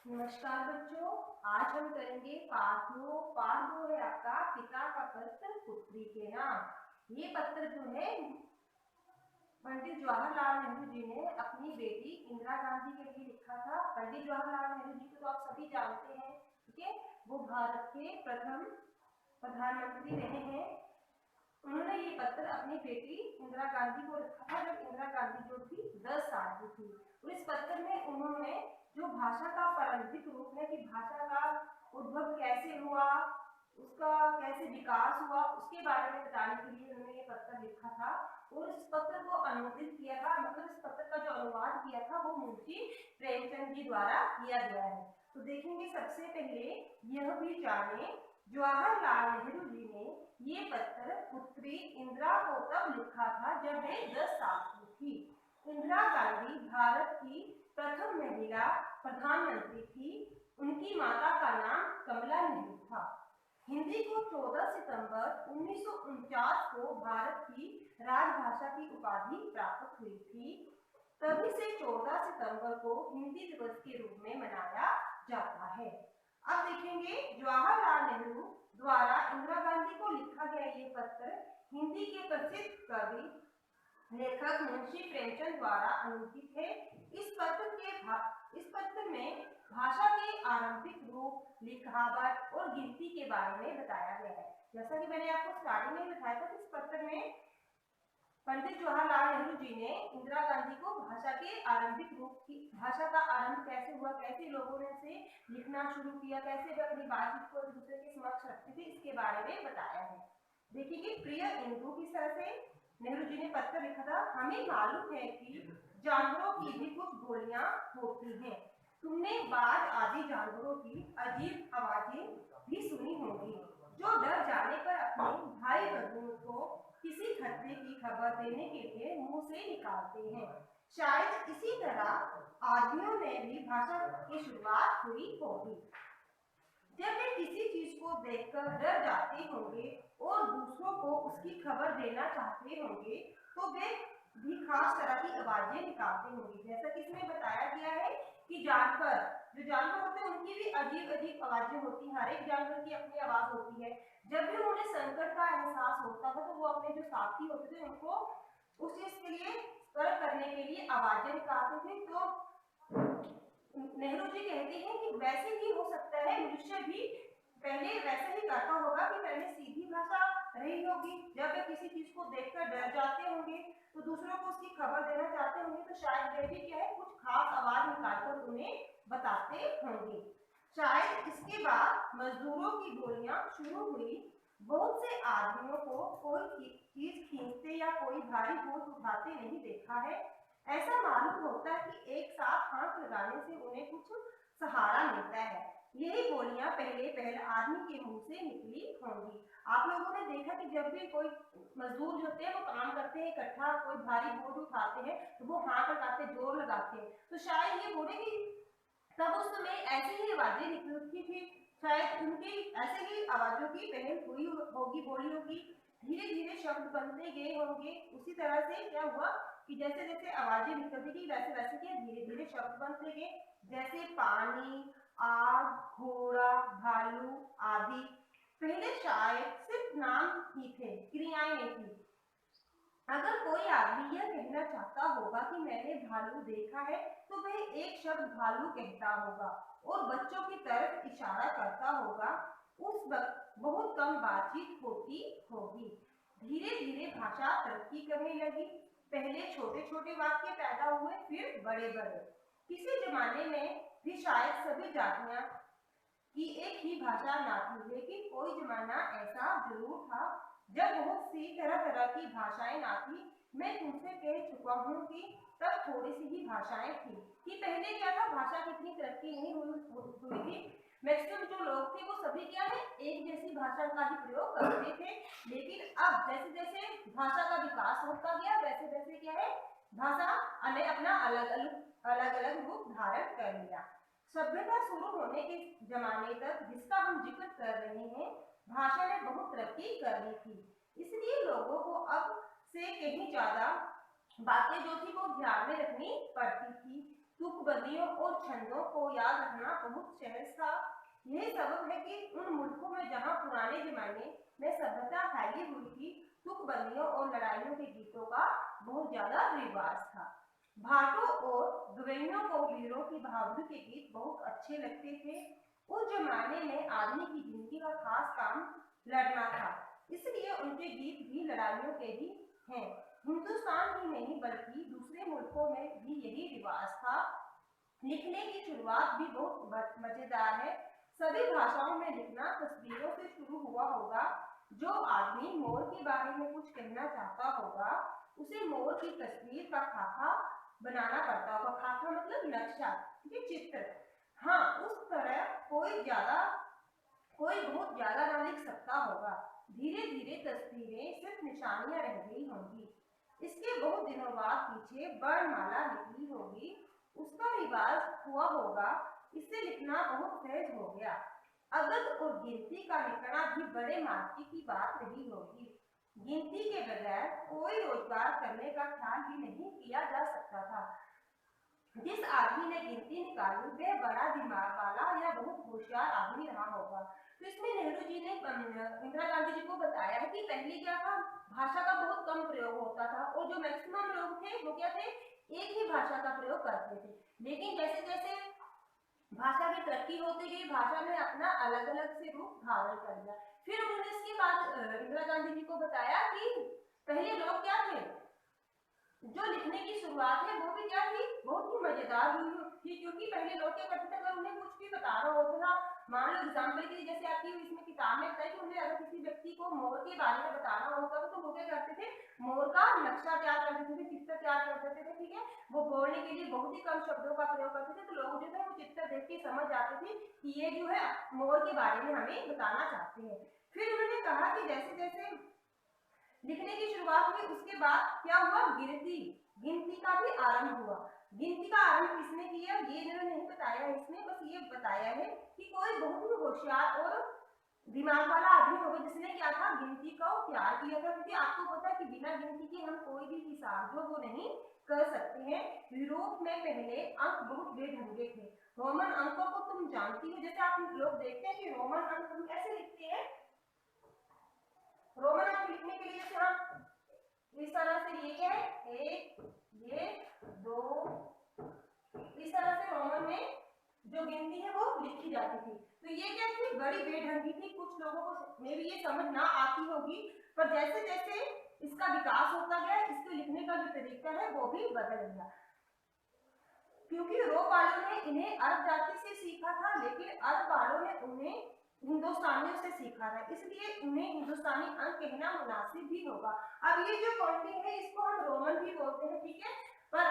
नमस्कार बच्चों, आज हम करेंगे पाठ 2। पाठ 2 है आपका पिता का पत्र पुत्री के नाम। ये पत्र जो है पंडित जवाहरलाल नेहरू जी ने अपनी बेटी इंदिरा गांधी के लिए लिखा था। पंडित जवाहरलाल नेहरू जी को तो आप सभी जानते हैं, ठीक है। वो भारत के प्रथम प्रधानमंत्री रहे हैं। उन्होंने ये पत्र अपनी बेटी इंदिरा गांधी को लिखा था जब इंदिरा गांधी जो थी 10 साल की थी। और इस पत्र में उन्होंने जो भाषा का प्रारंभिक रूप है कि भाषा का उद्भव कैसे हुआ, उसका कैसे विकास हुआ, उसके बारे में बताने के लिए उन्होंने ये पत्र लिखा था। और इस पत्र को अनुवादित किया था, मतलब इस पत्र का जो अनुवाद किया था वो मुंशी प्रेमचंद जी द्वारा किया गया है। तो देखेंगे सबसे पहले यह भी जाने जवाहरलाल नेहरू जी ने ये पत्र पुत्री इंदिरा को तब लिखा था जब वे 10 साल की थी। इंदिरा गांधी भारत की प्रथम महिला प्रधानमंत्री थी। उनकी माता का नाम कमला नेहरू था। हिंदी को 14 सितंबर 1949 को भारत की राजभाषा की उपाधि प्राप्त हुई थी। तभी से 14 सितंबर को हिंदी दिवस के रूप में मनाया जाता है। अब देखेंगे जवाहरलाल नेहरू द्वारा इंदिरा गांधी को लिखा गया ये पत्र हिंदी के प्रसिद्ध कवि लेखक मुंशी प्रेमचंद द्वारा अनुलिखित है। इस पत्र में भाषा के आरंभिक रूप, लिखावट और गिनती के बारे में बताया गया है। जैसा कि मैंने आपको स्टार्टिंग में बताया था, इस पत्र में पंडित जवाहरलाल नेहरू जी ने इंदिरा गांधी को भाषा के आरंभिक रूप की, भाषा का आरंभ कैसे हुआ, कैसे लोगों ने से लिखना शुरू किया, कैसे वे अपनी बातचीत को एक दूसरे के समक्ष रखते थे, इसके बारे में बताया है। देखिए प्रिय इंदु, किस तरह से नेहरू जी ने पत्र लिखा था। हमें मालूम है कि जानवरों की भी कुछ बोलियां होती हैं। तुमने बाज आदि जानवरों की अजीब आवाजें भी सुनी होंगी, जो डर जाने पर अपने भाई बंधुओं को किसी खतरे की खबर देने के लिए मुंह से निकालते हैं। शायद इसी तरह आदमियों में भी भाषा की शुरुआत हुई होगी। जब वे किसी चीज को देखकर डर जाते होंगे और दूसरों को उसकी खबर देना चाहते होंगे तो वे भी खास तरह की आवाजें निकालते होंगे। जैसा कि इसमें बताया गया है कि जो जानवर होते हैं उनकी भी अजीब अजीब आवाजें होती हैं। हर एक जानवर की अपनी आवाज होती है। जब भी उन्हें संकट का एहसास होता था तो वो अपने जो साथी होते थे उनको उस चीज के लिए सतर्क करने के लिए आवाजें निकालते थे। तो नेहरू जी कहते हैं कि वैसे ही हो सकता है मनुष्य भी पहले वैसे ही करता होगा कि पहले सीधी भाषा रही होगी। जब वे किसी चीज को देखकर डर जाते होंगे तो दूसरों को उसकी खबर देना चाहते होंगे तो शायद वे भी क्या है कुछ खास आवाज निकालकर उन्हें बताते होंगे। शायद इसके बाद मजदूरों की बोलियां शुरू हुई। बहुत से आदमियों को कोई चीज खींचते या कोई भारी बोझ उठाते नहीं देखा है। ऐसा मालूम होता है कि एक साथ हाथ लगाने से उन्हें कुछ सहारा मिलता है। यही बोलियां पहले आदमी के मुंह से निकली होंगी। आप लोगों ने देखा कि जब भी कोई मजदूर जो होते हैं वो काम करते हैं इकट्ठा, कोई भारी बोझ उठाते हैं तो वो हाथ लगाते, जोर लगाते हैं। तो शायद ये बोले कि तब उस समय ऐसी ही आवाजें निकलती थी। शायद उनकी ऐसे ही आवाजों की पहल हुई होगी, बोली होगी। धीरे धीरे शब्द बनते गए होंगे। उसी तरह से क्या हुआ कि जैसे जैसे आवाजें निकलती गई वैसे वैसे क्या धीरे धीरे शब्द बनते गए। जैसे पानी, आग, घोड़ा, भालू आदि। पहले शायद सिर्फ नाम ही थे, क्रियाएं नहीं थी। अगर कोई आदमी यह कहना चाहता होगा कि मैंने भालू देखा है तो वह एक शब्द भालू कहता होगा और बच्चों की तरफ इशारा करता होगा। उस वक्त बहुत कम बातचीत होती होगी। धीरे धीरे भाषा तरक्की करने लगी। पहले छोटे छोटे वाक्य पैदा हुए, फिर बड़े बड़े। किसी जमाने में भी शायद सभी जातियां की एक ही भाषा ना थी, लेकिन कोई जमाना ऐसा जरूर था जब बहुत सी तरह तरह की भाषाएं ना थी। मैं तुमसे कह चुका हूँ कि तब थोड़ी सी ही भाषाएं थी। कि पहले क्या था, भाषा की इतनी तरक्की नहीं हुई थी। मैक्सिमम जो लोग थे वो सभी क्या है एक जैसी भाषा का ही प्रयोग करते थे। लेकिन अब जैसे जैसे भाषा का विकास होता गया वैसे वैसे क्या है भाषा ने अपना अलग अलग रूप धारण कर लिया। सभ्यता शुरू होने के जमाने तक जिसका हम जिक्र कर रहे हैं, भाषा ने बहुत तरक्की कर ली थी। इसलिए लोगों को अब से कहीं ज्यादा बातें जो थी वो ध्यान में रखनी पड़ती थी। तुकबंदियों और छंदों को याद रखना बहुत सहज था। यही सबब है कि उन मुल्कों में जहां पुराने जमाने में सभ्यता फैली हुई थी, तुकबंदियों और लड़ाइयों के गीतों का बहुत ज्यादा रिवाज था। भाटों और गवैयों को वीरों की बहादुरी के गीत बहुत अच्छे लगते थे। उस जमाने में आदमी की जिंदगी का खास काम लड़ना था, इसलिए उनके गीत भी लड़ाइयों के ही हैं। हिंदुस्तान ही नहीं बल्कि दूसरे मुल्कों में भी यही रिवाज था। लिखने की शुरुआत भी बहुत मजेदार है। सभी भाषाओं में लिखना तस्वीरों से शुरू हुआ होगा। जो आदमी मोर के बारे में कुछ कहना चाहता होगा, उसे मोर की तस्वीर का खाका बनाना पड़ता होगा। खाका मतलब नक्शा, ठीक है, चित्र। हाँ, उस तरह कोई बहुत ज्यादा ना लिख सकता होगा। धीरे धीरे तस्वीरें सिर्फ निशानियां रह गई होंगी। इसके बहुत दिनों बाद पीछे वर्णमाला निकली होगी, उसका रिवाज हुआ होगा। इससे लिखना बहुत सहज हो गया। अदद और गिनती का लिखना भी बड़े मार्के की बात रही होगी। गिनती के बगैर कोई रोजगार करने का ख्याल भी नहीं किया जा सकता था। जिस आदमी ने गिनती निकाली वह बड़ा दिमाग वाला या बहुत होशियार आदमी रहा होगा। तो इसमें नेहरू जी ने इंदिरा गांधी जी को बताया है कि पहले क्या था, भाषा का बहुत कम प्रयोग होता था और जो मैक्सिमम लोग थे वो क्या थे, एक ही भाषा का प्रयोग करते थे। लेकिन जैसे जैसे भाषा की तरक्की होती गई, भाषा ने अपना अलग अलग से रूप धारण कर लिया। फिर उन्होंने इसके बाद इंदिरा गांधी जी को बताया कि पहले लोग क्या थे, जो लिखने की शुरुआत है वो भी क्या थी, बहुत ही मजेदार हुई थी। क्योंकि पहले लोग क्या करते थे, अगर उन्हें कुछ भी बताना होता था, मान लो एग्जाम्पल के लिए जैसे आपकी इसमें किताब में बताया कि उन्हें अगर किसी व्यक्ति को मोर के बारे में बताना होता था तो वो क्या करते थे, मोर का नक्शा तैयार कर देते थे, चित्र तैयार कर देते थे, ठीक है। वो बोलने के लिए बहुत ही कम शब्दों का प्रयोग करते थे, तो लोग जो है वो चित्र देख के समझ जाते थे कि ये जो है मोर के बारे में हमें बताना चाहते हैं। फिर उन्होंने कहा कि जैसे जैसे लिखने की शुरुआत हुई, उसके बाद क्या हुआ, गिनती का भी आरंभ हुआ। गिनती का आरंभ किसने किया ये इन्होंने नहीं बताया है, इसमें बस ये बताया है कि कोई बहुत ही होशियार और दिमाग वाला आदमी होगा जिसने क्या था, गिनती को तैयार किया था। क्योंकि आपको पता है कि बिना गिनती के हम कोई भी हिसाब जो वो नहीं कर सकते हैं। यूरोप में पहले अंक बहुत बेढंगे थे। रोमन अंकों को तुम जानती हो, जैसे आप लोग देखते हैं कि रोमन अंक हम कैसे लिखते हैं। रोमन अंक लिखने के लिए जैसे हम इस तरह से, ये क्या है, एक, ये, दो, इस तरह से रोमन में जो गिनती है वो लिखी जाती थी। तो ये क्या थी, बड़ी बेढंगी थी। कुछ लोगों को में भी ये समझ ना आती होगी, पर जैसे जैसे इसका विकास होता गया, इसके लिखने का जो तरीका है वो भी बदल गया। क्योंकि यूरोप वालों ने इन्हें अरब जाति से सीखा था, लेकिन अरब वालों ने उन्हें हिंदुस्तानियों से सीखा था, इसलिए उन्हें हिंदुस्तानी अंक कहना मुनासिब भी होगा। अब ये जो काउंटिंग है इसको हम रोमन भी बोलते हैं, ठीक है। पर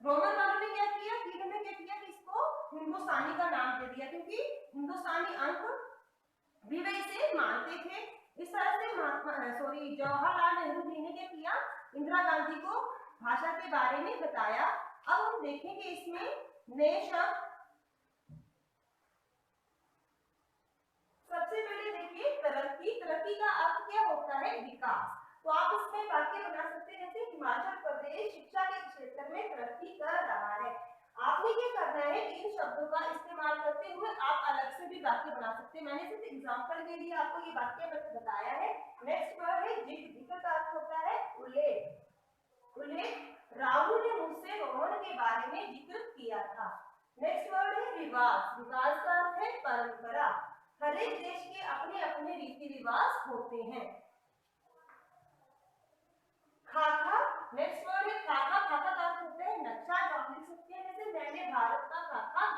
रोमन वालों ने क्या किया, इन्होंने क्या किया कि इसको हिंदुस्तानी का नाम दे दिया, क्योंकि हिंदुस्तानी अंक भी वे इसे मानते थे। इस तरह से जवाहरलाल नेहरू जी ने क्या किया, इंदिरा गांधी को भाषा के बारे में बताया। अब हम देखेंगे इसमें नए शब्द। सबसे पहले देखिए तरक्की। तरक्की का अर्थ क्या होता है, विकास। तो आप इसमें वाक्य बना सकते हैं, जैसे हिमाचल प्रदेश शिक्षा के क्षेत्र में तरक्की कर रहा है। आपने क्या करना है, इन शब्दों का इस्तेमाल करते हुए आप अलग से भी वाक्य बना सकते हैं। मैंने सिर्फ एग्जांपल के लिए आपको ये वाक्य बताया है। नेक्स्ट वर्ड है जिक्र। जिक्र का अर्थ होता है उल्लेख। उल्लेख, राहुल ने मुझसे रोहन के बारे में जिक्र किया था। नेक्स्ट वर्ड है रिवाज। रिवाज का अर्थ है परंपरा। हर एक देश के अपने अपने रीति रिवाज होते हैं। खाका, नेक्स्ट वर्ड है खाका। खाका का अर्थ होता है नक्शा, जो आप लिख सकते हैं जैसे मैंने भारत का खाका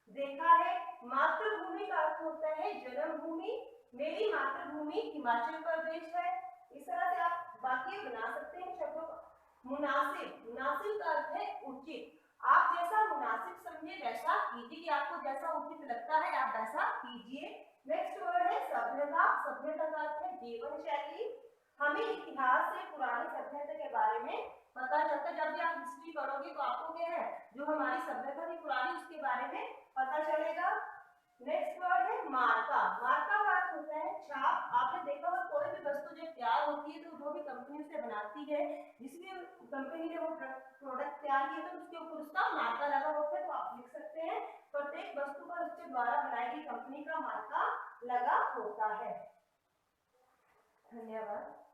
देखा है। मातृभूमि का अर्थ होता है जन्मभूमि। मेरी मातृभूमि हिमाचल प्रदेश है। इस तरह से आप वाक्य बना सकते हैं शब्दों का। मुनासिब, मुनासिब का अर्थ है उचित। आप जैसा मुनासिब समझे वैसा कीजिए, कि आपको जैसा उचित लगता है आप वैसा कीजिए। नेक्स्ट वर्ड है सभ्यता। सभ्यता का अर्थ है जीवन शैली। हमें इतिहास से पुरानी सभ्यता के बारे में पता चलता है। जब भी आप हिस्ट्री पढ़ोगे तो आपको क्या है, जो हमारी सभ्यता थी पुरानी उसके बारे में पता चलेगा। नेक्स्ट वर्ड है मार्का। मार्का का अर्थ होता है छाप। आपने देखा होगा कोई भी वस्तु जब तैयार होती है तो जो भी कंपनी उसे बनाती है, जिस भी कंपनी ने वो प्रोडक्ट तैयार किया तो उसके ऊपर उसका मार्का लगा होता है। तो आप वस्तु पर उसके द्वारा बनाई गई कंपनी का मार्का लगा होता है। धन्यवाद।